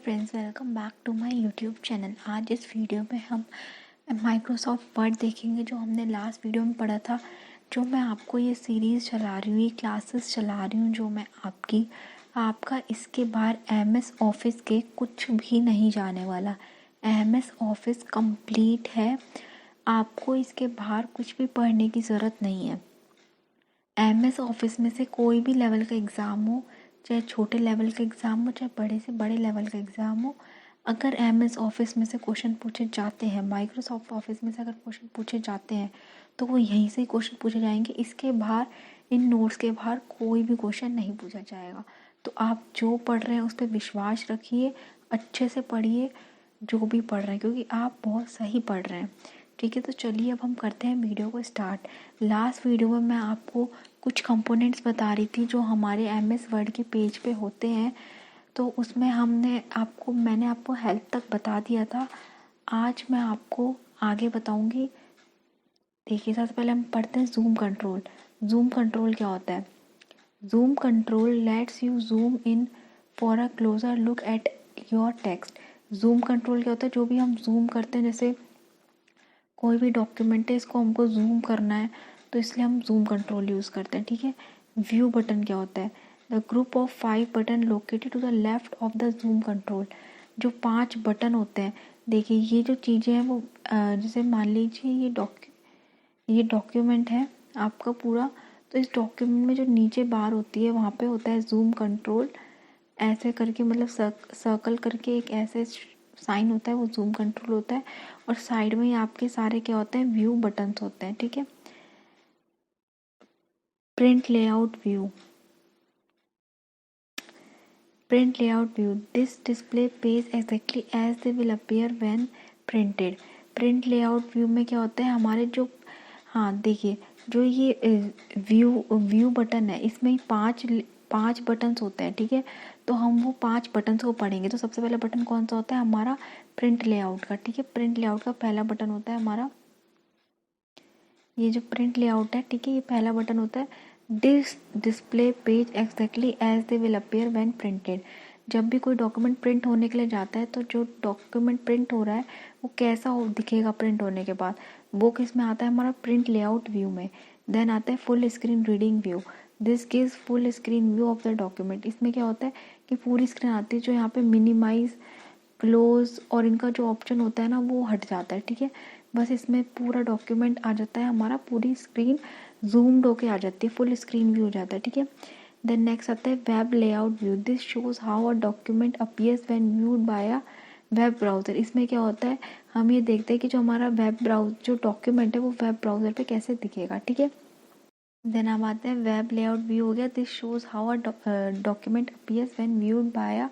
Friends, welcome back to my YouTube channel. आज इस video में हम माइक्रोसॉफ्ट वर्ड देखेंगे, जो हमने लास्ट वीडियो में पढ़ा था। जो मैं आपको ये सीरीज़ चला रही हूँ, ये क्लासेस चला रही हूँ, जो मैं आपका इसके बाहर MS ऑफिस के कुछ भी नहीं जाने वाला। MS ऑफिस कंप्लीट है, आपको इसके बाहर कुछ भी पढ़ने की ज़रूरत नहीं है। MS ऑफिस में से कोई भी लेवल का एग्ज़ाम हो, चाहे छोटे लेवल का एग्ज़ाम हो, चाहे बड़े से बड़े लेवल का एग्ज़ाम हो, अगर MS ऑफिस में से क्वेश्चन पूछे जाते हैं, माइक्रोसॉफ्ट ऑफिस में से अगर क्वेश्चन पूछे जाते हैं, तो वो यहीं से ही क्वेश्चन पूछे जाएंगे। इसके बाहर, इन नोट्स के बाहर कोई भी क्वेश्चन नहीं पूछा जाएगा। तो आप जो पढ़ रहे हैं उस पर विश्वास रखिए, अच्छे से पढ़िए जो भी पढ़ रहे हैं, क्योंकि आप बहुत सही पढ़ रहे हैं। ठीक है, तो चलिए अब हम करते हैं वीडियो को स्टार्ट। लास्ट वीडियो में मैं आपको कुछ कंपोनेंट्स बता रही थी जो हमारे MS वर्ड के पेज पे होते हैं, तो उसमें मैंने आपको हेल्प तक बता दिया था। आज मैं आपको आगे बताऊंगी। देखिए, सबसे पहले हम पढ़ते हैं जूम कंट्रोल। जूम कंट्रोल क्या होता है? Zoom control let's you zoom in for a closure look at your text. Zoom control क्या होता है? जो भी हम जूम करते हैं, जैसे कोई भी डॉक्यूमेंट है, इसको हमको जूम करना है, तो इसलिए हम जूम कंट्रोल यूज़ करते हैं। ठीक है। व्यू बटन क्या होता है? The group of 5 button located to the left of the zoom control. जो 5 बटन होते हैं, देखिए ये जो चीज़ें हैं वो जैसे मान लीजिए ये डॉक्यूमेंट है आपका पूरा, तो इस डॉक्यूमेंट में जो नीचे बार होती है वहाँ पे होता है जूम कंट्रोल। ऐसे करके, मतलब सर्कल करके एक ऐसे साइन होता है, वो जूम कंट्रोल होता है। और साइड में ही आपके सारे क्या होते हैं? व्यू बटन्स होते हैं। ठीक है। Print layout view. Print layout view, this display page exactly as they will appear when printed. Print layout view में क्या होता है? हमारे जो, हाँ देखिए, जो ये व्यू बटन है, इसमें पांच बटन्स होते हैं। ठीक है, तो हम वो 5 बटन्स को पढ़ेंगे। तो सबसे पहला बटन कौन सा होता है? हमारा प्रिंट लेआउट का। ठीक है, प्रिंट लेआउट का पहला बटन होता है हमारा ये जो प्रिंट लेआउट है। ठीक है, ये पहला बटन होता है। This display page exactly as they will appear when printed. जब भी कोई डॉक्यूमेंट प्रिंट होने के लिए जाता है, तो जो डॉक्यूमेंट प्रिंट हो रहा है वो कैसा दिखेगा प्रिंट होने के बाद, वो किस में आता है? हमारा प्रिंट लेआउट व्यू में। देन आता है full screen reading view. This gives full screen view of the document. इसमें क्या होता है कि पूरी स्क्रीन आती है। जो यहाँ पे मिनिमाइज, क्लोज और इनका जो ऑप्शन होता है ना, वो हट जाता है। ठीक है, बस इसमें पूरा डॉक्यूमेंट आ जाता है हमारा, पूरी स्क्रीन जूम्ड होके आ जाती है, फुल स्क्रीन व्यू हो जाता है। ठीक है। देन नेक्स्ट आता है web layout view. This shows how a document appears when viewed by a web browser. इसमें क्या होता है? हम ये देखते हैं कि जो हमारा जो डॉक्यूमेंट है वो वेब ब्राउजर पे कैसे दिखेगा। ठीक है। देन हम आते हैं वेब लेआउट व्यू हो गया। This shows how a document appears when viewed by a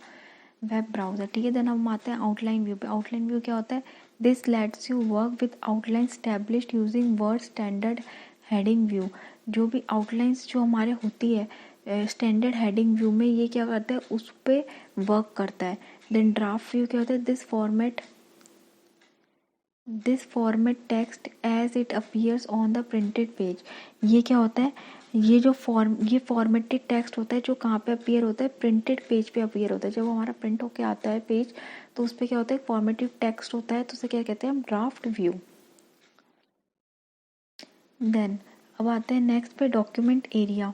web browser. ठीक है। देन हम आते हैं आउटलाइन व्यू पे। आउटलाइन व्यू क्या होता है? This lets you work with outline established using word standard heading view. जो भी आउटलाइंस जो हमारे होती है स्टैंडर्ड हेडिंग व्यू में, ये क्या करता है? उस पर वर्क करता है। देन ड्राफ्ट व्यू क्या होता है? This format text as it appears on the printed page. ये क्या होता है? ये फॉर्मेटेड टेक्स्ट होता है, जो कहाँ पे अपीयर होता है? प्रिंटेड पेज पे अपीयर होता है। जब हमारा प्रिंट होके आता है पेज, तो उस पर क्या होता है? फॉर्मेटिव टेक्स्ट होता है, तो उसे क्या कहते हैं हम? Draft view. देन अब आते हैं नेक्स्ट पे डॉक्यूमेंट एरिया।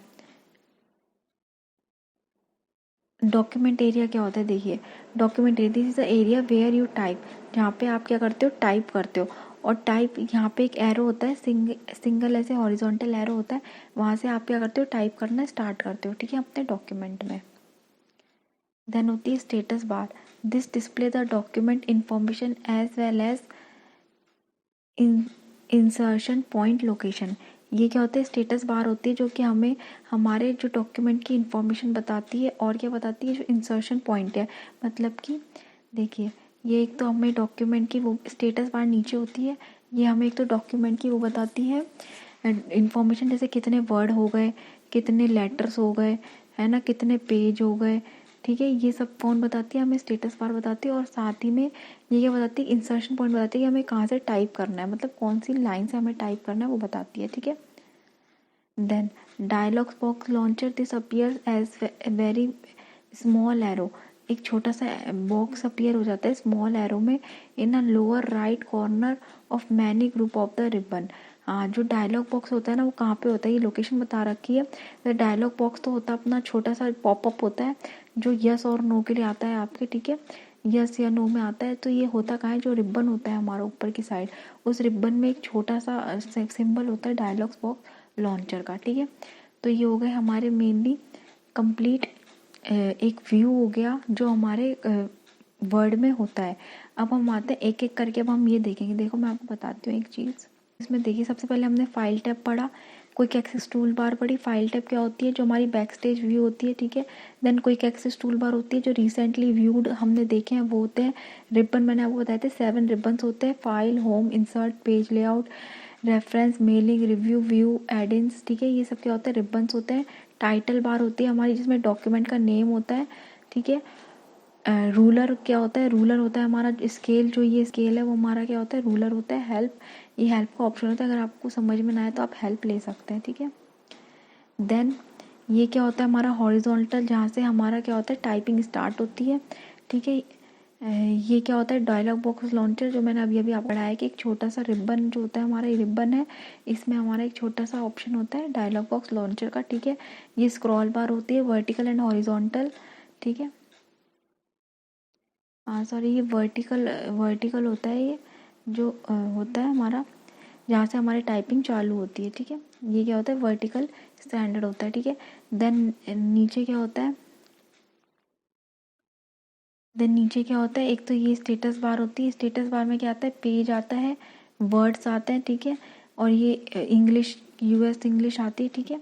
डॉक्यूमेंट एरिया क्या होता है? देखिए, document area, this is the area where you type. जहाँ पे आप क्या करते हो? टाइप करते हो। और टाइप, यहाँ पे एक एरो होता है, सिंगल ऐसे हॉरिजॉन्टल एरो होता है, वहाँ से आप क्या करते हो? टाइप करना स्टार्ट करते हो। ठीक है, अपने डॉक्यूमेंट में। देन होती है status bar. This display the document information as well as insertion point location. ये क्या होता है? स्टेटस बार होती है, जो कि हमें हमारे जो डॉक्यूमेंट की इंफॉर्मेशन बताती है। और क्या बताती है? जो इंसर्शन पॉइंट है, मतलब कि देखिए, ये एक तो हमें डॉक्यूमेंट की वो स्टेटस बार नीचे होती है, ये हमें एक तो डॉक्यूमेंट की वो बताती है इंफॉर्मेशन, जैसे कितने वर्ड हो गए, कितने लेटर्स हो गए, है ना, कितने पेज हो गए। ठीक है, ये सब कौन बताती है? हमें स्टेटस बार बताती है। और साथ ही में ये क्या बताती है? इंसर्शन पॉइंट बताती है कि हमें कहाँ से टाइप करना है, मतलब कौन सी लाइन से हमें टाइप करना है, वो बताती है। ठीक है। Then dialog box launcher, this appears as very small arrow. एक छोटा सा बॉक्स अपीयर हो जाता है स्मॉल एरो में in a lower right corner of many group of the ribbon. हाँ, जो डायलॉग बॉक्स होता है ना वो कहाँ पे होता है, ये लोकेशन बता रखी है। तो डायलॉग बॉक्स तो होता है अपना छोटा सा पॉपअप होता है जो यस और नो के लिए आता है आपके, ठीक है, यस या नो में आता है। तो ये होता कहाँ है, जो रिबन होता है हमारा ऊपर की साइड, उस रिबन में एक छोटा सा सिंबल होता है डायलॉग बॉक्स लॉन्चर का, ठीक है। तो ये हो गए हमारे मेनली कंप्लीट एक व्यू हो गया जो हमारे वर्ड में होता है। अब हम आते हैं एक एक करके, अब हम ये देखेंगे। देखो मैं आपको बताती हूँ एक चीज़ इसमें। देखिए सबसे पहले हमने फाइल टैब पढ़ा, क्विक एक्सेस टूल बार पढ़ी। फाइल टैब क्या होती है, जो हमारी बैक स्टेज व्यू होती है, ठीक है। Then quick access tool bar होती है जो रिसेंटली व्यूड हमने देखे हैं वो होते हैं। रिबन मैंने आपको बताए थे 7 रिबन्स होते हैं, file, home, insert, page layout, reference, mailing, review, view, add ins, ठीक है। ये सब क्या होता है, रिबन्स होते हैं। टाइटल बार होती है हमारी जिसमें डॉक्यूमेंट का नेम होता है, ठीक है। रूलर क्या होता है, रूलर होता है हमारा स्केल, जो ये स्केल है वो हमारा क्या होता है, रूलर होता है। हेल्प, ये हेल्प का ऑप्शन होता है, अगर आपको समझ में ना आए तो आप हेल्प ले सकते हैं, ठीक है। देन ये क्या होता है हमारा हॉरिजॉन्टल, जहाँ से हमारा क्या होता है टाइपिंग स्टार्ट होती है, ठीक है। ये क्या होता है डायलॉग बॉक्स लॉन्चर, जो मैंने अभी आप पढ़ाया कि एक छोटा सा रिबन जो होता है हमारा, ये रिबन है, इसमें हमारा एक छोटा सा ऑप्शन होता है डायलॉग बॉक्स लॉन्चर का, ठीक है। ये स्क्रॉल बार होती है वर्टिकल एंड हॉरिजॉन्टल, ठीक है। हाँ सॉरी, ये वर्टिकल होता है, ये जो होता है हमारा जहाँ से हमारी टाइपिंग चालू होती है, ठीक है। ये क्या होता है वर्टिकल स्टैंडर्ड होता है, ठीक है। देन नीचे क्या होता है, एक तो ये स्टेटस बार होती है। स्टेटस बार में क्या आता है, पेज आता है, वर्ड्स आते हैं, ठीक है। और ये इंग्लिश, यूएस इंग्लिश आती है, ठीक है।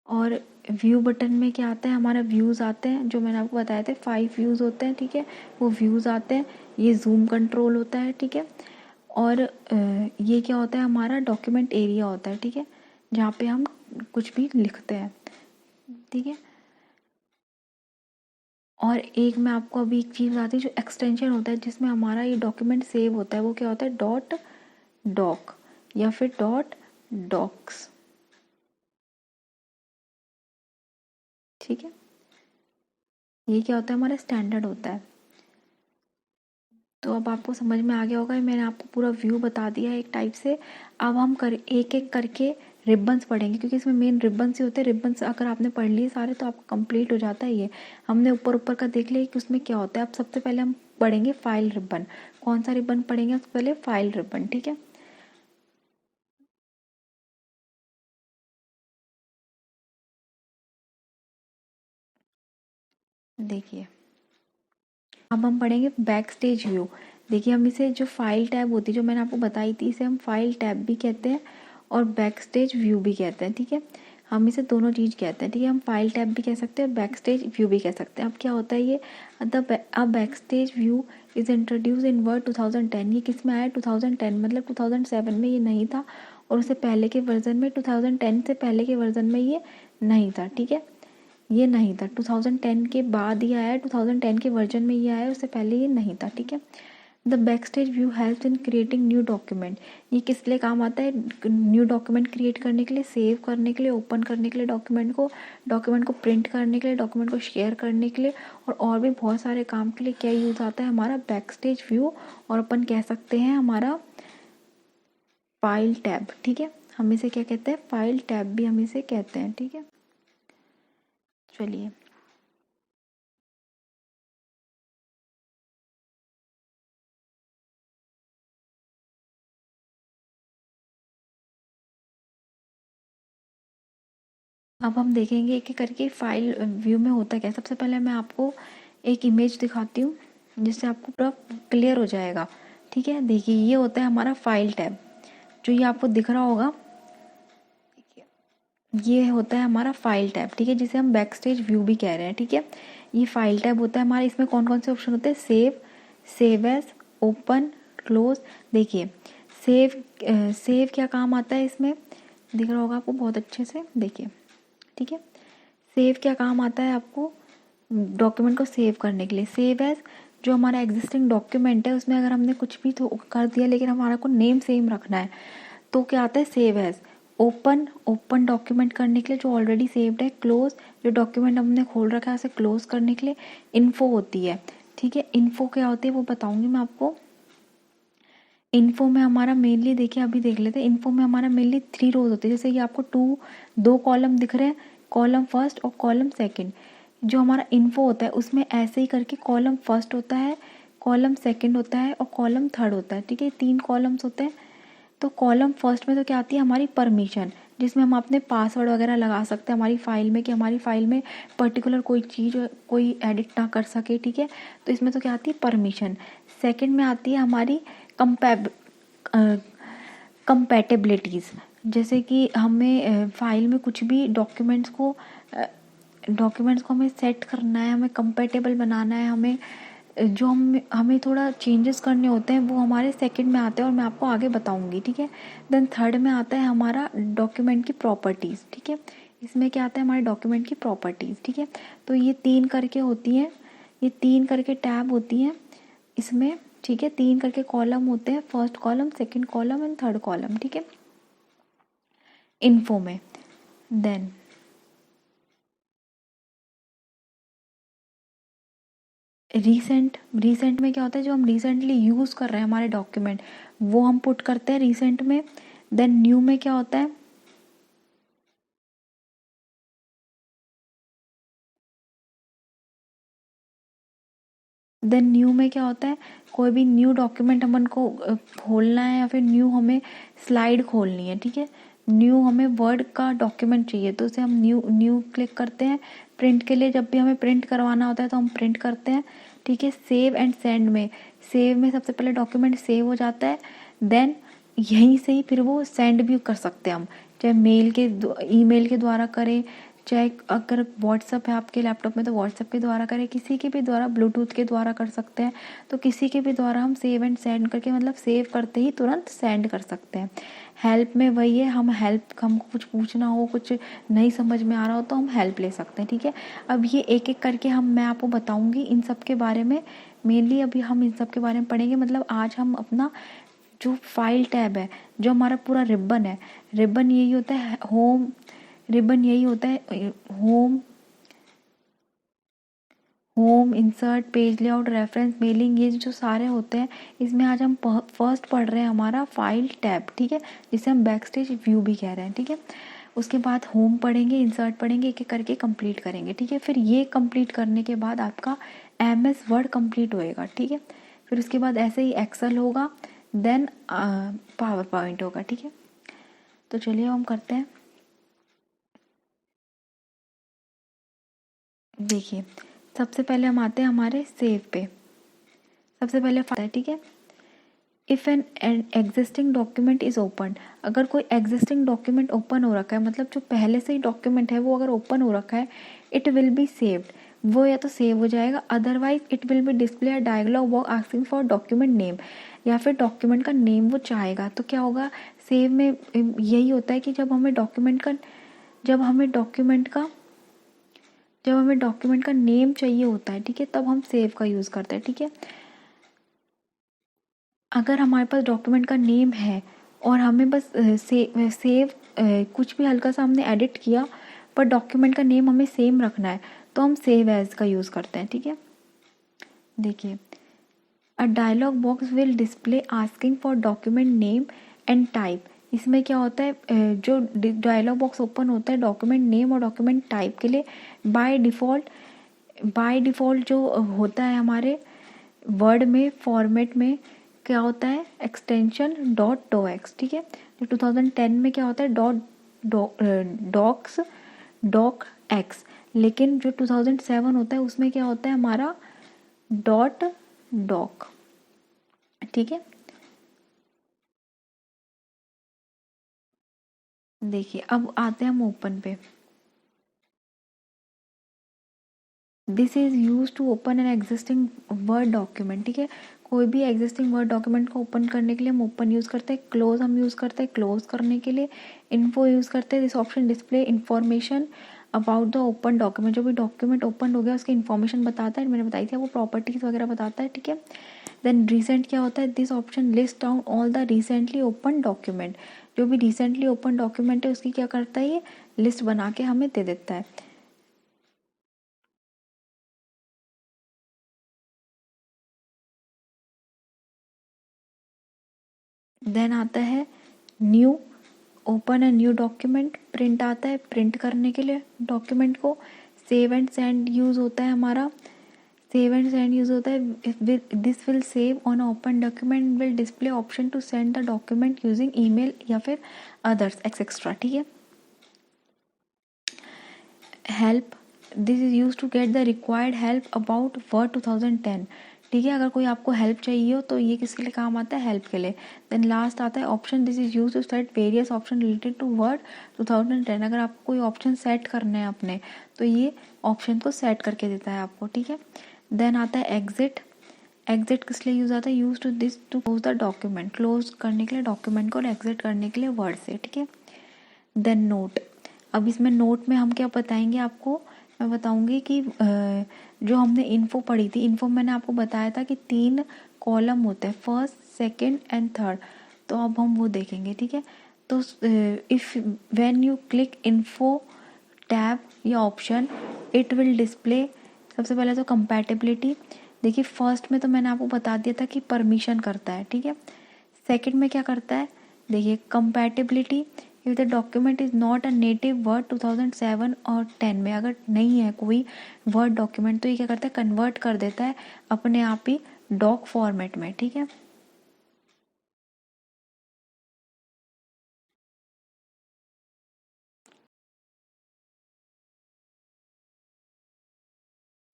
और व्यू बटन में क्या आता है हमारा, व्यूज़ आते हैं, जो मैंने आपको बताए थे 5 व्यूज़ होते हैं, ठीक है, वो व्यूज़ आते हैं। ये जूम कंट्रोल होता है, ठीक है। और ये क्या होता है हमारा डॉक्यूमेंट एरिया होता है, ठीक है, जहाँ पे हम कुछ भी लिखते हैं, ठीक है। और एक मैं आपको अभी एक चीज़ बताती हूँ, जो एक्सटेंशन होता है जिसमें हमारा ये डॉक्यूमेंट सेव होता है, वो क्या होता है डॉट डॉक या फिर डॉट डॉक्स, ठीक है। ये क्या होता है हमारा स्टैंडर्ड होता है। तो अब आपको समझ में आ गया होगा, मैंने आपको पूरा व्यू बता दिया है एक टाइप से। अब हम एक एक करके रिबन्स पढ़ेंगे, क्योंकि इसमें मेन रिबन्स ही होते हैं। रिबन्स अगर आपने पढ़ लिए सारे तो आपका कंप्लीट हो जाता है। ये हमने ऊपर ऊपर का देख लिया कि उसमें क्या होता है। अब सबसे पहले हम पढ़ेंगे फाइल रिबन। कौन सा रिबन पढ़ेंगे सबसे पहले, फाइल रिबन, ठीक है। देखिए अब हम पढ़ेंगे बैक स्टेज व्यू। देखिए हम इसे, जो फाइल टैब होती है जो मैंने आपको बताई थी, इसे हम फाइल टैब भी कहते हैं और बैक स्टेज व्यू भी कहते हैं, ठीक है। हम इसे दोनों चीज़ कहते हैं, ठीक है। हम फाइल टैब भी कह सकते हैं, बैक स्टेज व्यू भी कह सकते हैं। अब क्या होता है ये, अब back stage view is introduce in word 2010। ये किस में आया, 2010, मतलब 2007 में ये नहीं था, और उससे पहले के वर्जन में 2010 से पहले के वर्जन में ये नहीं था, ठीक है। ये नहीं था, 2010 के बाद ही आया है, 2010 के वर्जन में ये आया, उससे पहले ये नहीं था, ठीक है। The backstage view helps in creating new document. ये किस लिए काम आता है, न्यू डॉक्यूमेंट क्रिएट करने के लिए, सेव करने के लिए, ओपन करने के लिए डॉक्यूमेंट को प्रिंट करने के लिए, डॉक्यूमेंट को शेयर करने के लिए, और भी बहुत सारे काम के लिए क्या यूज़ आता है हमारा बैकस्टेज व्यू, और अपन कह सकते हैं हमारा फाइल टैब, ठीक है। हम इसे क्या कहते हैं, फाइल टैब भी हम इसे कहते हैं, ठीक है। चलिए अब हम देखेंगे एक एक करके फाइल व्यू में होता क्या है। सबसे पहले मैं आपको एक इमेज दिखाती हूँ जिससे आपको पूरा क्लियर हो जाएगा, ठीक है। देखिए ये होता है हमारा फाइल टैब, जो ये आपको दिख रहा होगा, ये होता है हमारा फाइल टैब, ठीक है, जिसे हम बैक स्टेज व्यू भी कह रहे हैं, ठीक है। ये फाइल टैब होता है हमारा, इसमें कौन कौन से ऑप्शन होते हैं, save, save as, open, close. देखिए सेव क्या काम आता है इसमें, दिख रहा होगा आपको बहुत अच्छे से, देखिए, ठीक है। सेव क्या काम आता है आपको, डॉक्यूमेंट को सेव करने के लिए। सेव एज, जो हमारा एग्जिस्टिंग डॉक्यूमेंट है उसमें अगर हमने कुछ भी तो कर दिया लेकिन हमारा को नेम सेम रखना है तो क्या आता है सेव एज। ओपन डॉक्यूमेंट करने के लिए जो ऑलरेडी सेव्ड है, क्लोज जो डॉक्यूमेंट हमने खोल रखा है उसे क्लोज करने के लिए इन्फो होती है, ठीक है। इन्फो क्या होती है वो बताऊंगी मैं आपको। इन्फो में हमारा मेनली देखिए, अभी देख लेते हैं। इन्फो में हमारा मेनली 3 रोज होते हैं, जैसे ये आपको 2 कॉलम दिख रहे हैं, कॉलम फर्स्ट और कॉलम सेकंड। जो हमारा इन्फो होता है उसमें ऐसे ही करके कॉलम फर्स्ट होता है, कॉलम सेकंड होता है और कॉलम थर्ड होता है, ठीक है। 3 कॉलम्स होते हैं। तो कॉलम फर्स्ट में तो क्या आती है हमारी परमिशन, जिसमें हम अपने पासवर्ड वगैरह लगा सकते हैं हमारी फाइल में, कि हमारी फाइल में पर्टिकुलर कोई चीज़ कोई एडिट ना कर सके, ठीक है। तो इसमें तो क्या आती है परमिशन। सेकंड में आती है हमारी कंपैटिबिलिटीज़, जैसे कि हमें फाइल में कुछ भी डॉक्यूमेंट्स को हमें सेट करना है, हमें कंपैटिबल बनाना है, हमें जो हमें थोड़ा चेंजेस करने होते हैं वो हमारे सेकंड में आते हैं और मैं आपको आगे बताऊंगी, ठीक है। देन थर्ड में आता है हमारा डॉक्यूमेंट की प्रॉपर्टीज़, ठीक है। इसमें क्या आता है हमारे डॉक्यूमेंट की प्रॉपर्टीज़, ठीक है। तो ये 3 करके होती हैं, ये 3 करके टैब होती हैं इसमें, ठीक है। 3 करके कॉलम होते हैं, first column, second column and third column, ठीक है, इन्फो में। देन रीसेंट में क्या होता है, जो हम रिसेंटली यूज़ कर रहे हैं हमारे डॉक्यूमेंट वो हम पुट करते हैं रीसेंट में। देन न्यू में क्या होता है, कोई भी न्यू डॉक्यूमेंट अपन को खोलना है या फिर न्यू हमें स्लाइड खोलनी है, ठीक है। न्यू हमें वर्ड का डॉक्यूमेंट चाहिए तो उसे हम न्यू क्लिक करते हैं। प्रिंट के लिए जब भी हमें प्रिंट करवाना होता है तो हम प्रिंट करते हैं, ठीक है। सेव एंड सेव में सबसे पहले डॉक्यूमेंट सेव हो जाता है। देन यहीं से ही फिर वो सेंड भी कर सकते हैं हम, चाहे ईमेल के द्वारा करें, चाहे अगर व्हाट्सअप है आपके लैपटॉप में तो व्हाट्सअप के द्वारा करें, किसी के भी द्वारा, ब्लूटूथ के द्वारा कर सकते हैं। तो किसी के भी द्वारा हम सेव एंड सेंड करके, मतलब सेव करते ही तुरंत सेंड कर सकते हैं। हेल्प में वही है, हमको कुछ पूछना हो, कुछ नहीं समझ में आ रहा हो तो हम हेल्प ले सकते हैं, ठीक है। अब ये एक एक करके मैं आपको बताऊंगी इन सब के बारे में। मेनली अभी हम इन सब के बारे में पढ़ेंगे, मतलब आज हम अपना जो फाइल टैब है, जो हमारा पूरा रिबन है, रिबन यही होता है home, insert, page layout, reference, mailing, ये जो सारे होते हैं, इसमें आज हम फर्स्ट पढ़ रहे हैं हमारा फाइल टैब, ठीक है, जिसे हम बैकस्टेज व्यू भी कह रहे हैं, ठीक है। उसके बाद होम पढ़ेंगे, इंसर्ट पढ़ेंगे, एक एक करके कंप्लीट करेंगे, ठीक है। फिर ये कंप्लीट करने के बाद आपका MS वर्ड कंप्लीट होएगा, ठीक है। फिर उसके बाद ऐसे ही एक्सेल होगा, देन पावर पॉइंट होगा, ठीक है। तो चलिए हम करते हैं। देखिए सबसे पहले हम आते हैं हमारे सेव पे। सबसे पहले फाइल है, ठीक है। If an existing document is open, अगर कोई एग्जिस्टिंग डॉक्यूमेंट ओपन हो रखा है, मतलब जो पहले से ही डॉक्यूमेंट है वो अगर ओपन हो रखा है, इट विल बी सेव्ड, वो या तो सेव हो जाएगा, otherwise it will be display a dialog box asking for document name, या फिर डॉक्यूमेंट का नेम वो चाहेगा। तो क्या होगा, सेव में यही होता है कि जब हमें डॉक्यूमेंट का नेम चाहिए होता है, ठीक है, तब हम सेव का यूज़ करते हैं, ठीक है। अगर हमारे पास डॉक्यूमेंट का नेम है और हमें बस सेव कुछ भी हल्का सा हमने एडिट किया पर डॉक्यूमेंट का नेम हमें सेम रखना है, तो हम सेव एज का यूज़ करते हैं, ठीक है। देखिए a dialog box will display asking for document name and type. इसमें क्या होता है, जो डायलॉग बॉक्स ओपन होता है डॉक्यूमेंट नेम और डॉक्यूमेंट टाइप के लिए, बाय डिफ़ॉल्ट जो होता है हमारे वर्ड में फॉर्मेट में क्या होता है, एक्सटेंशन .docx, ठीक है। तो 2010 में क्या होता है docx, लेकिन जो 2007 होता है उसमें क्या होता है हमारा .doc, ठीक है। देखिए अब आते हैं हम ओपन पे। This is use to open an existing word document, ठीक है। कोई भी एग्जिस्टिंग वर्ड डॉक्यूमेंट को ओपन करने के लिए हम ओपन यूज़ करते हैं, क्लोज हम यूज़ करते हैं क्लोज करने के लिए, इन्फो यूज़ करते हैं, this option display information about the open document, जो भी डॉक्यूमेंट ओपन हो गया उसकी इन्फॉर्मेशन बताता है, मैंने बताई थी वो प्रॉपर्टीज़ वगैरह बताता है, ठीक है। देन रिसेंट क्या होता है, this option list down all the recently open document, जो भी रिसेंटली ओपन डॉक्यूमेंट है उसकी क्या करता है, ये लिस्ट बना के हमें दे देता है। देन आता है new, open a new document, print आता है प्रिंट करने के लिए डॉक्यूमेंट को। सेव एंड सेंड यूज़ होता है हमारा, सेव एंड सेंड यूज़ होता है, this will save on open document will display option to send the document using email या फिर अदर्स एक्सेट्रा, ठीक है। Help, this is use to get the required help about word 2010, ठीक है। अगर कोई आपको हेल्प चाहिए हो तो ये किसके लिए काम आता है, हेल्प के लिए। देन लास्ट आता है option, this is use to set various option related to word 2010, अगर आपको कोई ऑप्शन सेट करने हैं अपने तो ये ऑप्शन को सेट करके देता है आपको, ठीक है। देन आता है एग्जिट, एग्जिट किस लिए यूज आता है, use to this to close the document, close करने के लिए डॉक्यूमेंट को और एग्जिट करने के लिए वर्ड से, ठीक है। देन नोट, अब इसमें नोट में हम क्या बताएंगे आपको, मैं बताऊंगी कि जो हमने इन्फो पढ़ी थी, इन्फो मैंने आपको बताया था कि 3 कॉलम होते हैं, फर्स्ट सेकंड एंड थर्ड, तो अब हम वो देखेंगे, ठीक है। तो if when you click info tab या ऑप्शन इट विल डिस्प्ले, सबसे पहले तो कंपैटिबिलिटी, देखिए फर्स्ट में तो मैंने आपको बता दिया था कि परमिशन करता है, ठीक है। सेकंड में क्या करता है, देखिए compatibility, if the document is not a native word 2007 और 10 में अगर नहीं है कोई वर्ड डॉक्यूमेंट तो ये क्या करता है, कन्वर्ट कर देता है अपने आप ही डॉक फॉर्मेट में, ठीक है।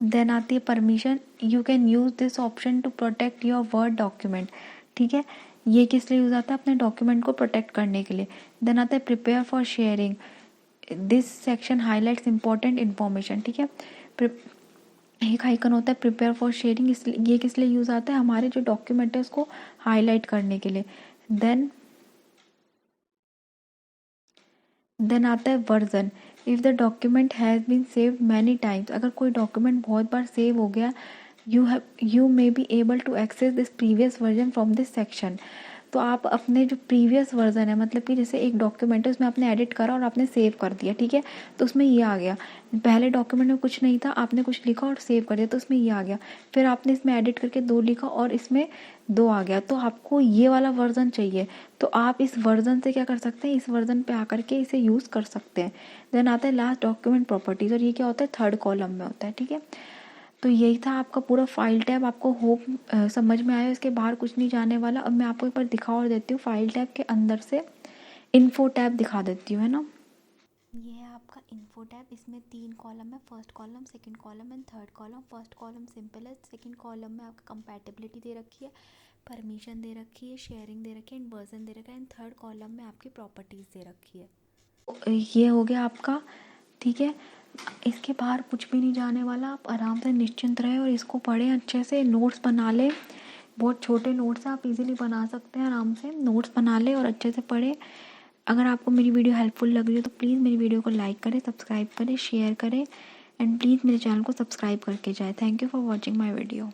देन आती है permission, you can use this option to protect your word document, ठीक है। ये किस लिए यूज आता है, अपने डॉक्यूमेंट को प्रोटेक्ट करने के लिए। देन आता है prepare for sharing, this section highlights important information, ठीक है। एक आइकन होता है प्रिपेयर फॉर शेयरिंग, इसलिए ये किस लिए यूज आता है, हमारे जो डॉक्यूमेंट है उसको हाईलाइट करने के लिए। देन आता है version, if the document has been saved many times, अगर कोई डॉक्यूमेंट बहुत बार सेव हो गया, you may be able to access this previous version from this section, तो आप अपने जो प्रीवियस वर्जन है, मतलब कि जैसे एक डॉक्यूमेंट है उसमें आपने एडिट करा और आपने सेव कर दिया, ठीक है, तो उसमें ये आ गया, पहले डॉक्यूमेंट में कुछ नहीं था, आपने कुछ लिखा और सेव कर दिया तो उसमें ये आ गया, फिर आपने इसमें एडिट करके 2 लिखा और इसमें 2 आ गया, तो आपको ये वाला वर्जन चाहिए, तो आप इस वर्जन से क्या कर सकते हैं, इस वर्जन पे आकर के इसे यूज़ कर सकते हैं। देन आता है लास्ट डॉक्यूमेंट प्रॉपर्टीज, और ये क्या होता है, थर्ड कॉलम में होता है, ठीक है। तो यही था आपका पूरा फाइल टैब, आपको होप समझ में आया, इसके बाहर कुछ नहीं जाने वाला। अब मैं आपको एक बार दिखा और देती हूँ, फाइल टैब के अंदर से इन्फो टैब दिखा देती हूँ, है ना। ये है आपका इन्फो टैब, इसमें 3 कॉलम है, first column, second column and third column. First column simple है, सेकंड कॉलम में आपका कंपैटिबिलिटी दे रखी है, परमिशन दे रखी है, शेयरिंग दे रखी है एंड वर्जन दे रखा है, एंड थर्ड कॉलम में आपकी प्रॉपर्टीज़ दे रखी है। ये हो गया आपका, ठीक है। इसके बाहर कुछ भी नहीं जाने वाला, आप आराम से निश्चिंत रहे और इसको पढ़ें अच्छे से, नोट्स बना लें, बहुत छोटे नोट्स हैं, आप इजीली बना सकते हैं, आराम से नोट्स बना लें और अच्छे से पढ़ें। अगर आपको मेरी वीडियो हेल्पफुल लग रही है तो प्लीज़ मेरी वीडियो को लाइक करें, सब्सक्राइब करें, शेयर करें एंड प्लीज़ मेरे चैनल को सब्सक्राइब करके जाएं। Thank you for watching my video.